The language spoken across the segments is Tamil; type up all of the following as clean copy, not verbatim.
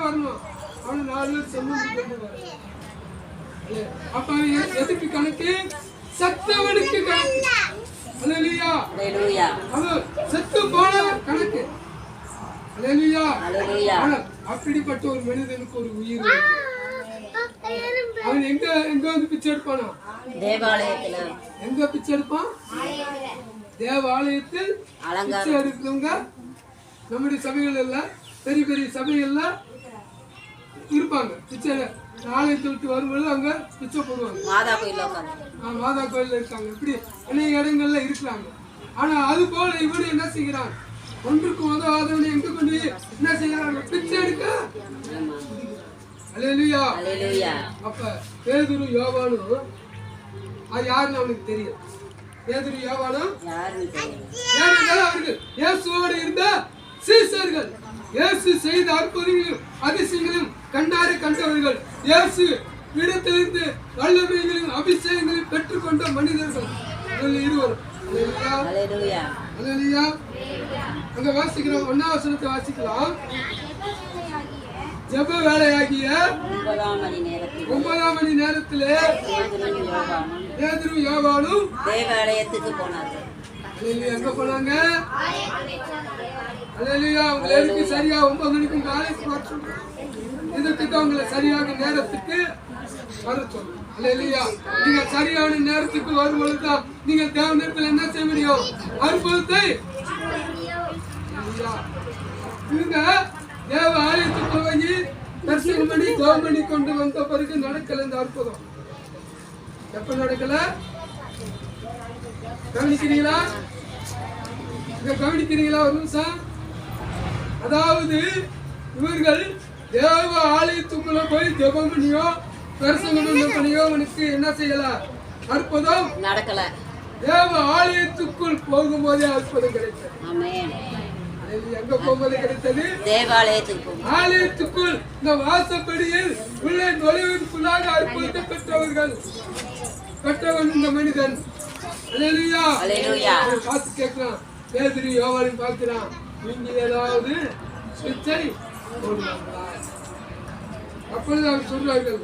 வரணும். அவனை 4 பேர் சம்மந்தம் பண்ணுவார். அப்ப எதுக்கு கணக்கு? சத்தவனுக்கு கணக்கு. அல்லேலூயா. அல்லேலூயா. அவன் செத்து போன கணக்கு. அல்லேலூயா. அல்லேலூயா. அப்படிப்பட்ட ஒரு மனிதனுக்கு ஒரு உயிர். அவன் எங்க வந்து பிச்சை எடுப்பானா? தேவாலயத்துல. எங்க பிச்சை எடுப்பான்? தேவாலயத்தில் பிச்சை எடுக்கிறவங்க நம்முடைய சபைகள் எல்லாம் பெரிய பெரிய சபைகள்ல இருப்பாங்க. பிச்சை ஆலயத்தை விட்டு வரும்போது அங்க பிச்சை போடுவாங்க. மாதா கோயில்ல மாதா கோயில்ல இருக்காங்க. இப்படி அநேக இடங்கள்ல இருக்கிறாங்க. ஆனா அது போல இவரு என்ன செய்கிறான்? ஒன்றுக்கு உதவாதவனை எங்க கொண்டு என்ன செய்யறாங்க? பிச்சை எடுக்க. அல்லேலூயா. அல்லேலூயா. அப்ப பேதுரு யோவானும் அது யாருன்னு அவனுக்கு தெரியும். பேதுரு யோவானும் யாருன்னு தெரியும். அவருக்கு இயேசுவோடு இருந்த சீஷர்கள், இயேசு செய்த அற்புதங்களையும் அதிசயங்களையும் கண்டவர்கள், இயேசு இடத்திலிருந்து வல்லமைகளையும் அபிஷேகங்களையும் பெற்றுக்கொண்ட மனிதர்கள் இருவரும். அல்லேலூயா. அல்லேலூயா. அங்க வாசிக்கிறோம். 1ஆம் வசனத்தை வாசிக்கலாம். ஜெப வேளையாகிய 9ஆம் மணி நேரத்திலே பேதுரு யோவானும் தேவாலயத்துக்கு போனார்கள். எங்க போனாங்க? அல்லேலூயா. உங்களை எதுக்கு சரியா 9 மணிக்கு காலைக்கு வர சொல்றேன். இதுக்கு உங்களை சரியாக நேரத்துக்கு வர சொல்றேன். அல்லேலூயா. நீங்க சரியான நேரத்துக்கு வரும்பொழுதுதான் நீங்க தேவனிடத்தில் என்ன செய்ய முடியும்? அற்புதத்தை. இவங்க தேவ ஆலயத்துக்கு போய் தரிசனம் பண்ணி ஜெபம் கொண்டு வந்த பிறகு நடக்கல இந்த அற்புதம். எப்ப நடக்கல? கவனிக்கிறீங்களா? கவனிக்கிறீங்களா? ஒரு நிமிஷம். அதாவது இவர்கள் தேவ ஆலயத்துக்குள்ள போய் ஜெபம் பண்ணியோ தரிசனம் பண்ணியோ அவனுக்கு என்ன செய்யல? அற்புதம் நடக்கல. தேவ ஆலயத்துக்குள் போகும்போதே அற்புதம் கிடைத்தது. ஆமென். எங்க போகும்போது கிடைத்தது? தேவாலயத்துக்கு. ஆலயத்துக்குள் இந்த வாசப்படியில் உள்ள நுழைவுக்குள்ளாக அற்புதத்தை பெற்றவன் இந்த மனிதன். அல்லேலூயா. அல்லேலூயா. பார்த்து கேட்கலாம். பேதுரு யோவானையும் பார்க்கிறான். நீங்க ஏதாவது பிச்சை போடுவாங்களா? அப்பொழுது அவர் சொல்றார்கள்,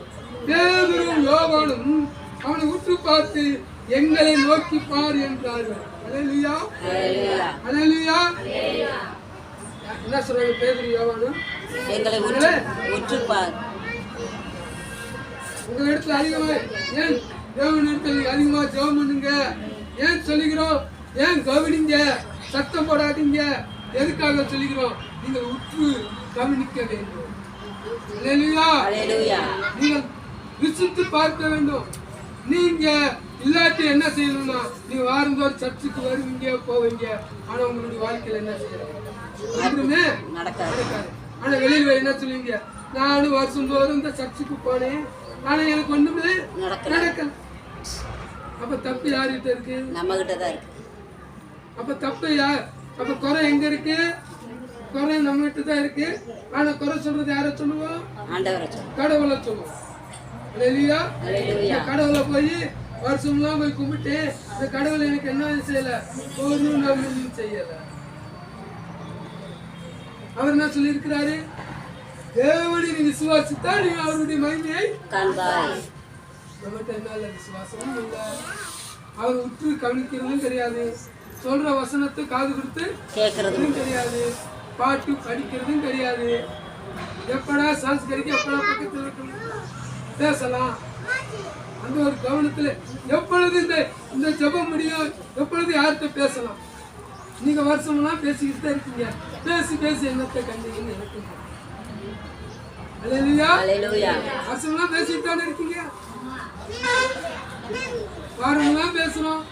பேதுரும் யோவானும் அவனை உற்று பார்த்து எங்களை நோக்கி பார் என்றார்கள். அல்லேலூயா. அல்லேலூயா. என்ன சொல்றாங்க? பேதுரு யோவானும் எங்களை உற்று பார். உங்க இடத்துல அதிகமா ஏன் தேவனிடத்தில் அதிகமா ஜெபம் பண்ணுங்க. ஏன் சொல்லுகிறோம்? ஏன் கவனிங்க, சத்தம் போடாதீங்க. எதுக்காக சொல்லுகிறோம்? நீங்கள் உற்று கவனிக்க வேண்டும். அல்லேலூயா. அல்லேலூயா. நீங்கள் ருசித்து பார்க்க வேண்டும். நீங்க இல்லாட்டி என்ன செய்யணும்னா, நீங்க வாரந்தோறும் சர்ச்சுக்கு வருவீங்க போவீங்க. ஆனா உங்களுடைய வாழ்க்கையில என்ன செய்யணும்? ஒன்றுமே நடக்காது. ஆனா வெளியில என்ன சொல்லுவீங்க? நானும் வருஷந்தோறும் இந்த சர்ச்சுக்கு போனேன், ஆனா எனக்கு ஒண்ணுமே நடக்கல. அப்ப தப்பு யார்கிட்ட இருக்கு? நம்ம கிட்ட தான் இருக்கு. அப்ப தப்பு யார்? அப்ப குறை எங்க இருக்கு? குறை நம்ம கிட்ட தான் இருக்கு. ஆனா குறை சொல்றது யார சொல்லுவோம்? ஆண்டவரை சொல்லுவோம், கடவுளை சொல்லுவோம். அல்லேலூயா. அல்லேலூயா. கடவுளை போய் வருஷம்லாம் போய் கும்பிட்டு இந்த கடவுளை எனக்கு என்ன செய்யல? ஒரு செய்யல. அவர் என்ன சொல்லி இருக்கிறாரு? தேவனை நீ விசுவாசித்தால் நீ அவருடைய மகிமையை காண்பாய். நம்மகிட்ட என்ன விசுவாசமும் இல்லை. அவர் உற்று கவனிக்கிறதும் கிடையாது. சொல்ற வசனத்தை காது கொடுத்து கேட்கறதும் கிடையாது. பாட்டு படிக்கிறதும் கிடையாது. எப்படா சான்ஸ் கிடைக்கும், எப்படா பக்கத்தில் பேசலாம், அந்த ஒரு கவனத்துல எப்பொழுது இந்த ஜெபம் முடியும், எப்பொழுது யார்கிட்ட பேசலாம். நீங்க வருஷம்லாம் பேசிக்கிட்டு தான் இருக்கீங்க. பேசி பேசி என்னத்தை கண்டீங்கன்னு எனக்கு வருஷம்லாம் பேசிட்டு தானே இருக்கீங்க. வாரம்லாம் பேசுறோம்.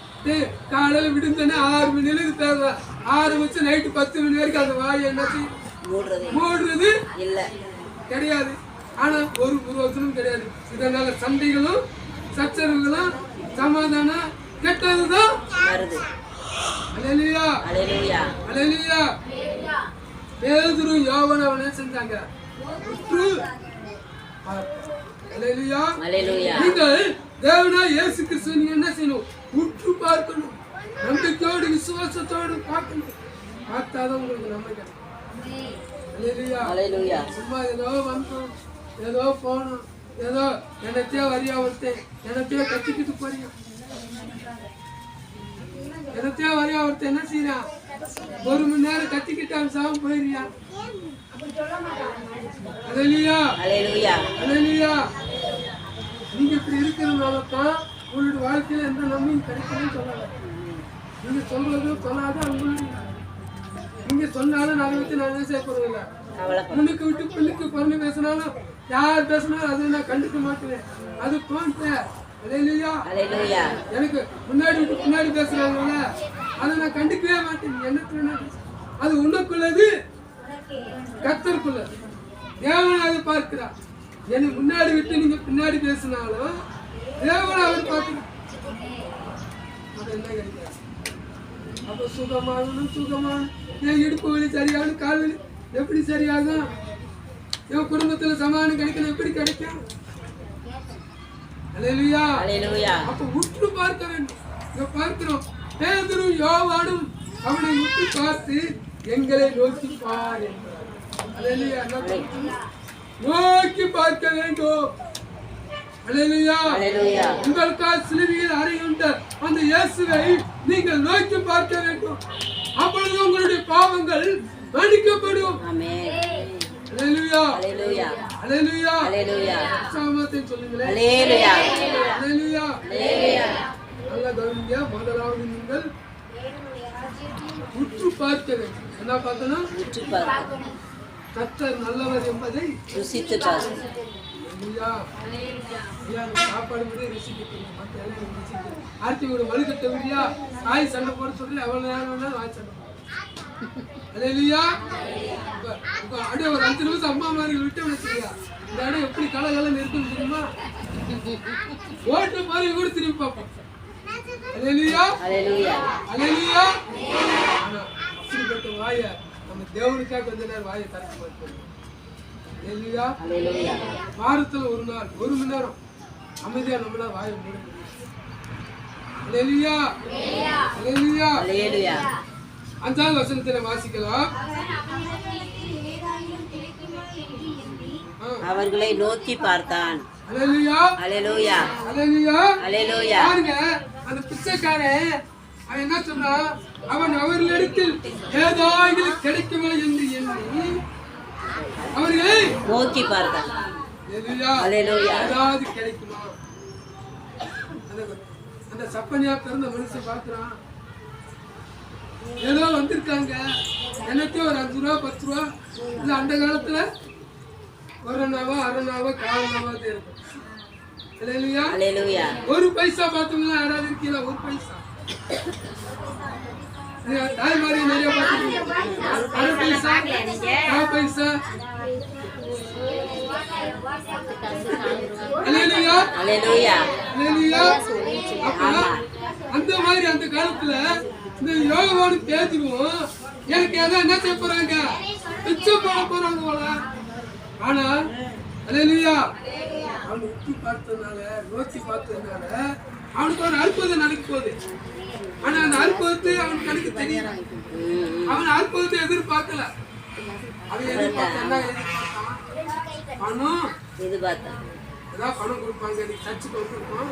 காலையில விடுந்தோன்னே 6 மணிலேருந்து பேசுறோம். 6 வச்சு நைட்டு 10 மணி வரைக்கும் அந்த வாய் என்ன மூடுறது இல்ல கிடையாது. ஆனா ஒரு வசனம் கிடையாது. இதனால சண்டைகளும் சச்சரவுகளும் சமாதானம் கெட்டதுதான் வருது. அல்லேலூயா. அல்லேலூயா. அல்லேலூயா. பேதுரு யோவான் அவனை செஞ்சாங்க. அல்லேலூயா. அல்லேலூயா. நீங்கள் தேவனாய் இயேசு கிறிஸ்துவை நீங்க என்ன செய்யணும்? உற்று பார்க்கணும். நம்பிக்கையோடு விசுவாசத்தோடு பார்க்கணும். பார்த்தாதான் உங்களுக்கு நன்மை கிடைக்கும். அல்லேலூயா. ஹalleluya. சும்மா ஏதோ வந்தோம், ஏதோ போனோம், ஏதோ என்னத்தையோ வரியா ஒருத்தன் என்னத்தையோ கட்டிக்கிட்டு போறியா, என்னத்தையோ வரியா ஒருத்தன் என்ன செய்யறான், 1 மணி நேரம் கத்திக்கிட்டான் சாம போயிரியா. அல்லேலூயா, ஹalleluya. அல்லேலூயா. நீங்க இப்படி இருக்கிறதுனால தான் உங்களுடைய வாழ்க்கையில எந்த நன்மையும் கிடைக்கணும்னு சொல்லல. நீங்க சொல்றதும் சொல்லாத உங்களுடைய, நீங்க சொன்னாலும் நாங்க வச்சு நான் என்ன செய்ய போறது இல்லை. முன்னுக்கு விட்டு பின்னுக்கு பிறந்து பேசினாலும் யார் பேசினாலும் அதை நான் கண்டுக்க மாட்டேன். அது போன்ற அல்லேலூயா. ஹalleluya. எனக்கு முன்னாடி விட்டு பின்னாடி பேசுறாங்கல்ல, அதை நான் கண்டுக்கவே மாட்டேன். என்ன அது உனக்குள்ளது, கர்த்தருக்குள்ளது. தேவன் அதை பார்க்கிறார். எனக்கு முன்னாடி விட்டு நீங்க பின்னாடி பேசினாலும் தேவன் அவர் பார்க்கிறார். அது என்ன கிடைக்காது. அப்ப சுகமாகணும். என் இடுப்பு வலி சரியாகணும், கால் வலி எப்படி சரியாகும், என் குடும்பத்துல சமாதானம் கிடைக்கணும், எப்படி கிடைக்கும். அல்லேலூயா, ஹalleluya. அப்ப உற்று பார்க்க வேண்டும். இங்க பார்க்கிறோம், பேதுரும் யோவானும் அவனை உற்று பார்த்து எங்களை நோக்கி பார் என்றார். அல்லேலூயா. நோக்கி பார்க்க வேண்டும். அல்லேலூயா. ஹalleluya. உங்களுக்காக சிலுவையில் அறையுண்ட அந்த இயேசுவை நீங்கள் நோக்கி பார்க்க வேண்டும். அப்பொழுது உங்களுடைய பாவங்கள் மன்னிக்கப்படும். ஆமென். அல்லேலூயா, ஹalleluya. அல்லேலூயா, ஹalleluya. சாமத்தை சொல்லுங்களே. ஹalleluya. அல்லேலூயா. ஹalleluya. நல்ல கவனிங்க. முதலாவது நீங்கள் உற்று பார்க்க வேண்டும். என்ன பார்க்கணும்? உற்று பார்க்க, கர்த்தர் நல்லவர் என்பதை ருசித்து பார்க்க. அல்லேலூயா. ஐயா, நீ சாப்பாடு கூட ருசிக்கிட்டீங்க, மற்ற எல்லாம் ருசிக்கிறீங்க. ஆர்த்தி ஒரு மழுக்கட்ட விடியா காய் சண்டை போட சொல்லி எவ்வளவு நேரம் வேணாலும் வாய் சண்டை போடும். அல்லேலூயா. அப்படியே ஒரு 5 நிமிஷம் அம்மா மாதிரி விட்டு வச்சுக்கியா, இந்த இடம் எப்படி கலகலன்னு இருக்கும் தெரியுமா, ஓட்டு மாதிரி கூட திரும்பி பார்ப்போம். அல்லேலூயா, ஹalleluya. அல்லேலூயா. ஆனா இப்படிப்பட்ட வாயை நம்ம தேவனுக்காக கொஞ்ச நேரம் வாயை திறக்க மாட்டோம். அல்லேலூயா. ஹalleluya. வாரத்துல ஒரு நாள் 1 மணி நேரம் அமைதியா நம்மள வாயை மூட முடியும். அல்லேலூயா, அல்லேலூயா. ஹalleluya. 5வது வசனத்தை வாசிக்கலாம். அவர்களை நோக்கி பார்த்தான். அல்லேலூயா, ஹalleluya. அல்லேலூயா, ஹalleluya. பாருங்க, அந்த பிச்சைக்காரன் அவன் என்ன சொல்றான், அவன் அவர்களிடத்தில் ஏதோ எங்களுக்கு கிடைக்குமா என்று எண்ணி அவர்களை நோக்கி பார்த்தான். அல்லேலூயா, ஹalleluya. ஏதாவது கிடைக்குமா. அந்த சப்பனியா பிறந்த மனுஷன் பார்க்கிறான், ஏதோ வந்திருக்காங்க, எனக்கே ஒரு 5 ரூபா 10 ரூபா இல்ல அந்த காலத்துல 1 அண்ணாவா 1/2 அண்ணாவா 1/4 அண்ணாவா இருக்கும். அல்லேலூயா. ஹalleluya. 1 பைசா பார்த்தவங்களா யாராவது இருக்கீங்களா? 1 பைசா. தாய்மாரி நிறைய பார்த்துருக்கீங்க. 1/2 பைசா 1/4 பைசா. அல்லேலூயா, ஹalleluya. அல்லேலூயா. அப்ப அந்த மாதிரி அந்த காலத்துல இந்த யோவானு பேதுருவும் எனக்கு ஏதோ என்ன செய்ய போறாங்க, பிச்சை போட போறாங்க போல. ஆனா அல்லேலூயா, அவன் உற்று பார்த்ததுனால நோக்கி பார்த்ததுனால அவனுக்கு ஒரு அற்புதம் நடக்க போகுது. ஆனா அந்த அற்புதத்தை அவனுக்கு எனக்கு தெரியல. அவன் அற்புதத்தை எதிர்பார்க்கல. அவன் எதிர்பார்த்த என்ன எதிர்பார்த்தான், பணம். எதிர்பார்த்தான். ஏதாவது பணம் கொடுப்பாங்க, இன்னைக்கு சர்ச்சுக்கு வந்துருப்பான்,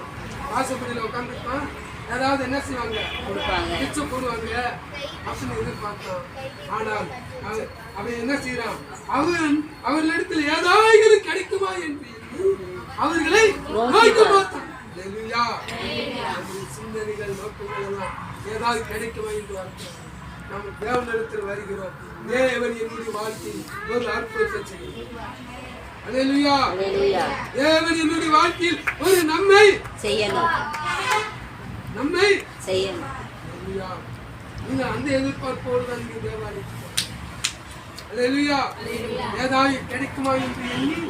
வாசப்படியில் உட்காந்துருப்பான், ஏதாவது என்ன செய்வாங்க, கொடுப்பாங்க, பிச்சை போடுவாங்க அப்படின்னு எதிர்பார்த்தான். ஆனால் அவன் என்ன செய்யறான், அவர்களிடத்தில் ஏதாவது கிடைக்குமா என்று அவர்களை நோக்கி பார்த்தான். அல்லேலூயா. சிந்தனைகள் நோக்கங்கள் எல்லாம் ஏதாவது கிடைக்குமா என்று பார்க்கிறோம். நம்ம தேவனிடத்தில் வருகிறோம். தேவன் என்னுடைய வாழ்க்கையில் ஒரு அற்புதத்தை செய்யும். அல்லேலூயா. ஹalleluya. தேவன் என்னுடைய வாழ்க்கையில் ஒரு நன்மை செய்யணும். அல்லேலூயா. நீங்க அந்த எதிர்பார்ப்போடு தான் நீங்க தேவாலயத்துக்கு போறீங்க. அல்லேலூயா. ஏதாவது கிடைக்குமா என்று எண்ணி,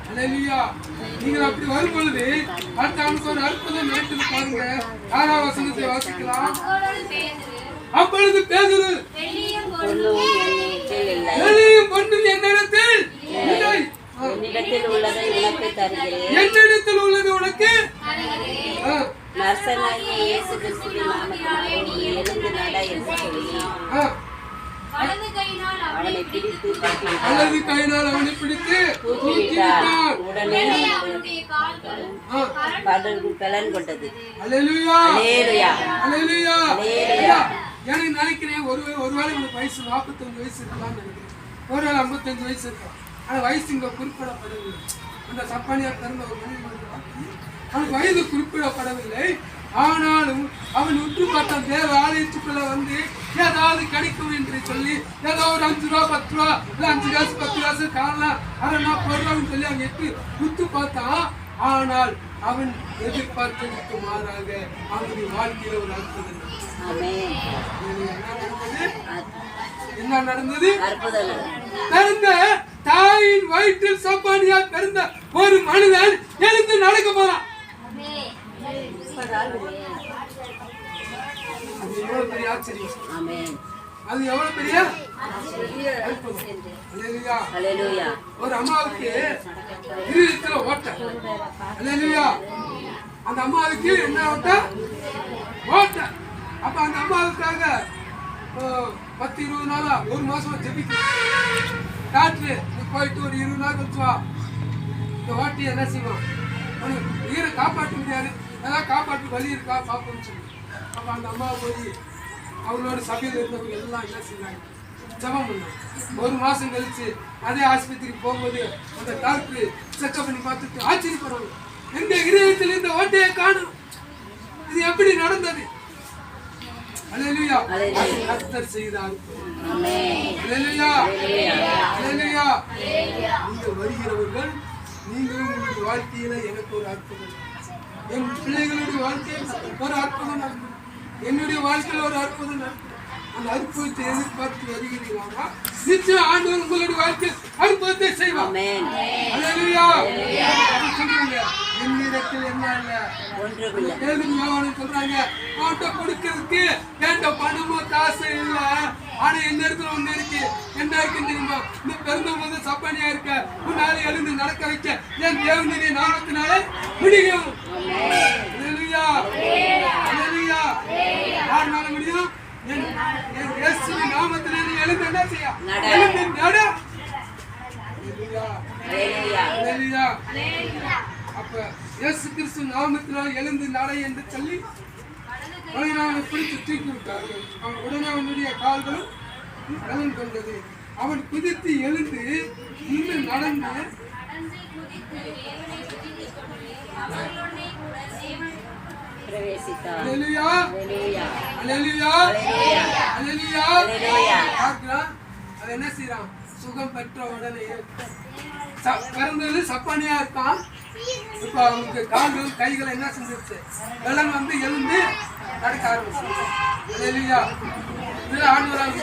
அல்லேலூயா, நீங்கள் அப்படி வரும் பொழுது அடுத்த ஒரு அற்புதம் நடக்குது பாருங்க. 6ஆம் வசனத்தை வாசிக்கலாம். அப்பொழுது பேதுரு, வெள்ளியும் பொன்னும் என்னிடத்தில் இல்லை, என்னிடத்தில் உள்ளதை உனக்கு தருகிறேன். என்னிடத்தில் உள்ளது உனக்கு. நற்சனாகிய இயேசு கிறிஸ்துவின் நாமத்தினாலே நீ எழுந்து நட என்று சொல்லி ஆ, வலது கையினால் அவனை பிடித்து தூக்கிவிட்டார். தூக்கிவிட்டார். உடனே பலன் கொண்டது. அல்லேலூயா அல்லேலூயா. அல்லேலூயா. அல்லேலூயா. எனக்கு நினைக்கிறேன் ஒருவேளை உனக்கு வயசு 45 வயசு இருக்கலாம்னு நினைக்கிறேன். ஒருவேளை 55 வயசு இருக்கலாம். ஆனா வயசு இங்க குறிப்பிடப்படவில்லை. அந்த சப்பானியா பிறந்த ஒரு மனிதன் அவனுக்கு வயது குறிப்பிடப்படவில்லை. ஆனாலும் அவன் உற்று பார்த்தான். தேவ ஆலயத்துக்குள்ள வந்து ஏதாவது கிடைக்கும் என்று சொல்லி ஏதோ ஒரு 5 ரூபா 10 ரூபா இல்ல 5 காசு 10 காசு காணலாம் அரை பொருளான்னு சொல்லி அங்க எட்டு உத்து பார்த்தான். ஆனால் அவன் எதிர்பார்த்ததுக்கு மாறாக அவனுடைய வாழ்க்கையில ஒரு அற்புதம் ஆமென். என்ன நடந்தது? அற்புதம். பிறந்த தாயின் வயிற்றில் சப்பானியா பிறந்த ஒரு மனிதன் எழுந்து நடக்க போறான். அது எவ்வளவு பெரிய ஆச்சரியம். ஆமென். அது எவ்வளவு பெரிய அற்புதம். அல்லேலூயா. அல்லேலூயா. ஒரு அம்மாவுக்கு இருதயத்துல ஓட்ட. அல்லேலூயா. அந்த அம்மாவுக்கு என்ன ஓட்ட? ஓட்ட. அப்ப அந்த அம்மாவுக்காக 10-20 நாளா ஒரு மாசமா ஜெபிக்கிறேன். டாக்டர் போயிட்டு ஒரு 20 நாள் கழிச்சு வா. இந்த ஓட்டி என்ன செய்வான்? உயிரை காப்பாற்ற முடியாது, ஏதாவது காப்பாற்று வழி இருக்கா பார்ப்போம்னு சொல்லி. அப்ப அந்த அம்மாவை போய் அவங்களோட சபையில் இருந்தவங்க எல்லாம் என்ன செய்வாங்க? ஜெபம் பண்ணாங்க. ஒரு மாசம் கழிச்சு அதே ஆஸ்பத்திரிக்கு போகும்போது அந்த டாக்டர் செக்அப் பண்ணி பார்த்துட்டு ஆச்சரியப்படுறாங்க. எங்க இதயத்தில் இந்த ஓட்டையை காணும். இது எப்படி நடந்தது? அல்லேலூயா. கர்த்தர் செய்த அற்புதம். ஆமென். அல்லேலூயா. அல்லேலூயா. நீங்க வருகிறவர்கள் நீங்களும் உங்களுடைய வாழ்க்கையில எனக்கு ஒரு அற்புதம், என் பிள்ளைகளுடைய வாழ்க்கையில் ஒரு அற்புதம் நடக்கும், என்னுடைய வாழ்க்கையில் ஒரு அற்புதம் நடக்கும். அந்த அற்புதத்தை எதிர்பார்த்து வருகிறீர்களா? நிச்சயம் ஆண்டவர் உங்களுடைய வாழ்க்கையில் அற்புதத்தை செய்வார். ஆமென். அல்லேலூயா. சொல்றாங்க என்னிடத்தில் என்ன இல்ல ஒன்றுமில்லை. சொல்றாங்க அவன்கிட்ட கொடுக்கறதுக்கு என்கிட்ட பணமோ காசு இல்ல, ஆனா எந்த இடத்துல ஒண்ணு இருக்கு. என்ன இருக்குன்னு தெரியுமா? இந்த பிறந்த போது சப்பானியா இருக்க உன்னால எழுந்து நடக்க வைக்க என் தேவனுடைய நாமத்தினால முடியும். அல்லேலூயா. அல்லேலூயா. யாருனால முடியும்? என் இயேசுவின் நாமத்திலே நீ எழுந்து என்ன செய்ய? எழுந்து நட. அல்லேலூயா. அல்லேலூயா. அப்ப இயேசு கிறிஸ்து நாமத்தினால் எழுந்து நடை என்று சொல்லி அவனை பிடித்து தூக்கி விட்டார்கள். உடனே அவனுடைய கால்களும் பலன் கொண்டது. அவன் குதித்து எழுந்து நின்று நடந்து பிரவேசித்தார். அல்லேலூயா. அல்லேலூயா. அல்லேலூயா. அல்லேலூயா. அல்லேலூயா. அல்லேலூயா. பார்க்கலாம். அது என்ன செய்யறான்? சுகம் பெற்ற உடனே பிறந்தது சப்பானியா இருக்கான். இப்ப அவனுக்கு கால்கள் கைகள் என்ன செஞ்சிருச்சு? வெள்ளம் வந்து எழுந்து நடக்க ஆரம்பிச்சு. அல்லேலூயா. இதுல ஆண்டவராக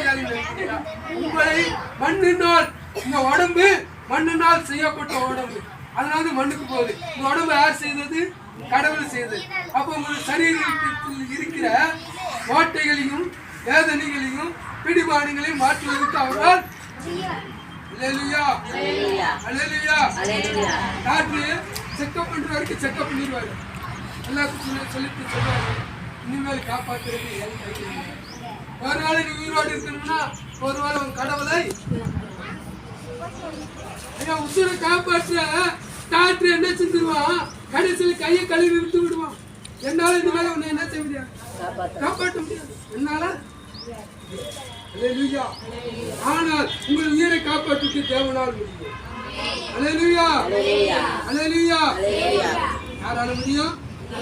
உங்களை மண்ணினால், இந்த உடம்பு மண்ணினால் செய்யப்பட்ட உடம்பு, அதனால மண்ணுக்கு போகுது. இந்த உடம்பு யார் செய்தது? கடவுள் செய்தது. அப்ப உங்கள் சரீரத்தில் இருக்கிற ஓட்டைகளையும் வேதனைகளையும் பிடிமானங்களையும் மாற்றுவதற்கு அவரால். அல்லேலூயா. அல்லேலூயா. அல்லேலூயா. அல்லேலூயா. டாக்டர் செக்அப் பண்ற வரைக்கும் செக்அப் பண்ணிடுவாரு. எல்லாத்துக்கும் சொல்லிட்டு சொல்லுவாரு, இனிமேல் காப்பாற்றுறது என் கையில் இல்லை. ஒரு நாளைக்கு உயிரோடு இருக்கணும்னா ஒரு வேளை உன் கடவுளை உசுரை காப்பாற்ற டாக்டர் என்ன செஞ்சிருவான்? கடைசியில் கையை கழுவி விட்டு விடுவான். என்னால இந்த மேல உன்னை என்ன செய்ய முடியாது? காப்பாற்ற முடியாது. என்னால. அல்லேலூயா. ஆனால் உங்கள் உயிரை காப்பாற்றுக்கு தேவனால் முடியும். அல்லேலூயா. அல்லேலூயா. அல்லேலூயா. அல்லேலூயா. யாரால முடியும்?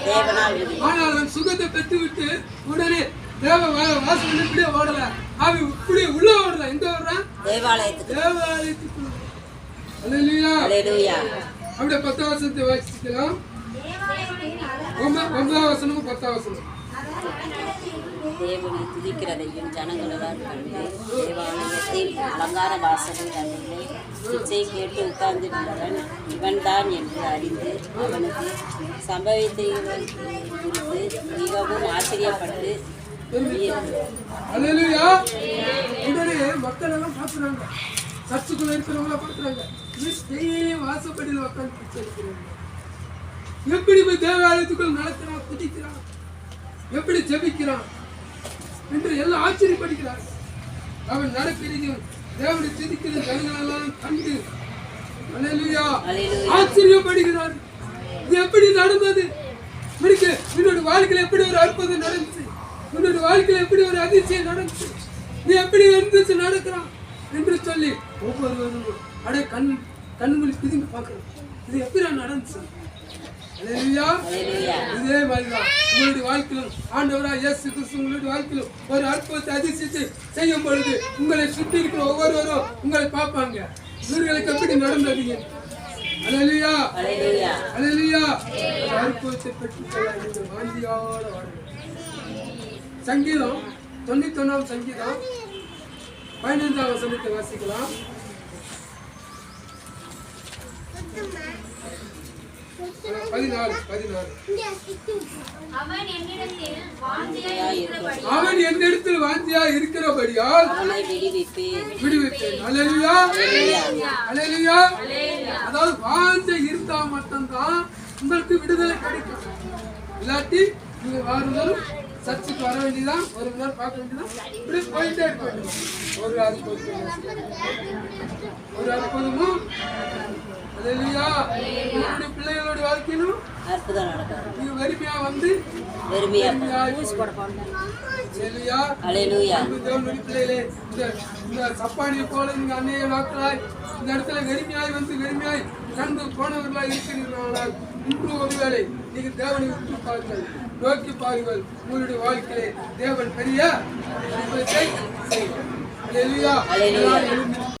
தேவனால் முடியும். ஆனால் அவன் சுகத்தை பெற்றுவிட்டு உடனே தேவ வாசல் இப்படியே ஓடல, அவன் இப்படியே உள்ள ஓடல. எங்க ஓடுறான்? தேவாலயத்துக்கு. தேவாலயத்துக்கு. அல்லேலூயா. அல்லேலூயா. அப்படியே 10ஆம் வசனத்தை வாசிக்கலாம். 9ஆம் வசனமும் 10ஆம் வசனம். தேவனை துதிக்கிறதையும் ஜனங்களெல்லாம் கண்டு தேவாலயத்தில் அலங்கார வாசலில் தன்னை இச்சை கேட்டு உட்கார்ந்திருந்தவன் இவன்தான் என்று அறிந்து அவனுக்கு சம்பவித்தை குறித்து மிகவும் ஆச்சரியப்பட்டு அல்லேலூயா. உடனே மக்கள் எல்லாம் பார்க்குறாங்க, சர்ச்சுக்குள்ள இருக்கிறவங்கள பார்க்குறாங்க. வாசப்படியில் உட்காந்து எப்படி போய் தேவாலயத்துக்குள் நடக்கிறான், குதிக்கிறான், எப்படி ஜெபிக்கிறான் என்று எல்லாம் ஆச்சரியப்படுகிறார். அவன் நடக்கிறதையும் தேவனை துதிக்கிற ஜனங்களெல்லாம் கண்டு அல்லேலூயா அல்லேலூயா. ஆச்சரியப்படுகிறார். இது எப்படி நடந்தது? என்னோட வாழ்க்கையில எப்படி ஒரு அற்புதம் நடந்துச்சு? என்னோட வாழ்க்கையில எப்படி ஒரு அதிசயம் நடந்துச்சு? நீ எப்படி எழுந்துச்சு நடக்கிறான் என்று சொல்லி ஒவ்வொருவரும் அடைய கண்ணுமொழி பிதுங்கி பார்க்கிறோம். இது எப்படி நடந்துச்சு? அல்லேலூயா. இதே மாதிரிதான் உங்களுடைய வாழ்க்கையிலும் ஆண்டவராக இயேசு கிறிஸ்து உங்களுடைய வாழ்க்கையிலும் ஒரு அற்புதத்தை அதிசயத்தை செய்யும் பொழுது உங்களை சுற்றி இருக்கிற ஒவ்வொருவரும் உங்களை பார்ப்பாங்க. இவர்களுக்கு எப்படி நடந்தது? அல்லேலூயா. அல்லேலூயா. அற்புதத்தை பெற்றுக்கொள்ள நீங்கள் வாஞ்சியோட வாருங்கள். சங்கீதம் 91 சங்கீதம் 15 வசனத்தை வாசிக்கலாம். அவன் என்னிடத்தில் வாஞ்சியா இருக்கிறபடியால் அவனை விடுவிப்பேன். அல்லேலூயா. அல்லேலூயா. அதாவது வாஞ்சை இருந்தா மட்டும்தான் உங்களுக்கு விடுதலை கிடைக்கும். இல்லாட்டி நீங்க வாருந்தாலும் சர்ச்சுக்கு வர வேண்டியதான், ஒரு மணி நேரம் பார்க்க வேண்டியதான், இப்படி போயிட்டே இருக்க வேண்டியதான். ஒரு அற்புதமும் அல்லேலூயா. உங்களுடைய பிள்ளைகளோட வாழ்க்கையிலும் அற்புதம் நடக்கும். நீங்க வெறுமையா வந்து வெறுமையா அல்லேலூயா. அல்லேலூயா. தேவனுடைய பிள்ளைகளே, இந்த சப்பானியை போல நீங்க அநேக நாட்களாய் இந்த இடத்துல வெறுமையாய் வந்து வெறுமையாய் கண்டு போனவர்களாய் இருக்கிறீர்களானால் இன்று ஒருவேளை நீங்க தேவனை உற்று பாருங்கள், நோக்கி பாருங்கள். உங்களுடைய வாழ்க்கையிலே தேவன் பெரிய அற்புதத்தை செய்வார். அல்லேலூயா.